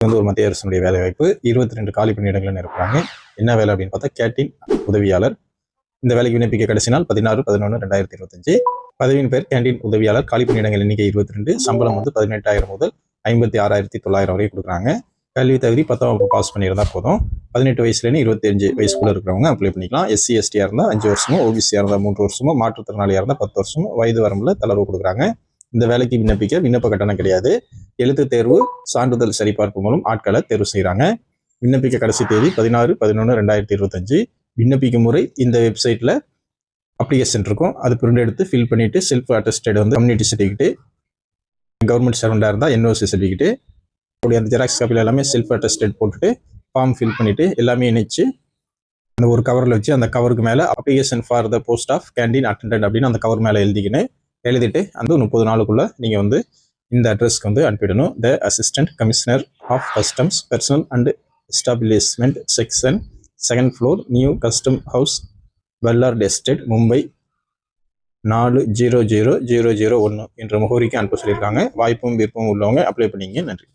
வந்து ஒரு மத்திய அரசுடைய வேலை வாய்ப்பு. 22 காலி பணியிடங்கள் நிரப்புறாங்க. என்ன வேலை அப்படின்னு பார்த்தா கேண்டீன் உதவியாளர். இந்த வேலைக்கு விண்ணப்பிக்க கடைசி நாள் 16/11/2025. பதவியின் பேர் கேண்டீன் உதவியாளர். காலி பணியிடங்கள் எண்ணிக்கை 22. சம்பளம் வந்து 18,000 முதல் 56,900 வரை கொடுக்குறாங்க. கல்வி தகுதி 10ஆம் வகுப்பு பாஸ் பண்ணியிருந்தா போதும். 18 வயசுலேருந்து 25 வயசுக்குள்ள இருக்கிறவங்க அப்ளை பண்ணிக்கலாம். எஸ்சி எஸ்டியாக இருந்தால் 5 வருஷமோ, ஓபிசியாக இருந்தால் 3 வருஷமோ, மாற்றுத்திறனாளியாக இருந்தால் 10 வருஷமோ வயது வரம்பில் தளர்வு கொடுக்குறாங்க. இந்த வேலைக்கு விண்ணப்பிக்க விண்ணப்ப கட்டணம் கிடையாது. எழுத்து தேர்வு, சான்றிதழ் சரிபார்ப்பு மூலம் ஆட்களை தேர்வு செய்கிறாங்க. விண்ணப்பிக்க கடைசி தேதி 16/11/2025. விண்ணப்பிக்கும் முறை இந்த வெப்சைட்டில் அப்ளிகேஷன் இருக்கும். அது பிரிண்ட் எடுத்து ஃபில் பண்ணிவிட்டு செல்ஃப் அட்டஸ்டட் வந்து கம்யூனிட்டி சர்டிஃபிகேட்டு, கவர்மெண்ட் சர்வெண்டாக இருந்தால் என்ஓசி சர்டிஃபிகேட்டு, அந்த ஜெராக்ஸ் காப்பியில் எல்லாமே செல்ஃப் அட்டஸ்டட் போட்டுட்டு ஃபார்ம் ஃபில் பண்ணிவிட்டு எல்லாமே இணைச்சு அந்த ஒரு கவரில் வச்சு அந்த கவருக்கு மேலே application for the post of canteen attendant அப்படின்னு அந்த கவர் மேலே எழுதிட்டு அந்த 30 நாளுக்குள்ளே நீங்கள் வந்து இந்த அட்ரஸ்க்கு வந்து அனுப்பிடணும். The assistant commissioner of customs personnel and establishment section 2nd floor new custom house Ballard estate Mumbai 400001 என்ற முகவரிக்கு அனுப்ப சொல்லியிருக்காங்க. வாய்ப்பும் விருப்பமும் உள்ளவங்க அப்ளை பண்ணிங்க. நன்றி.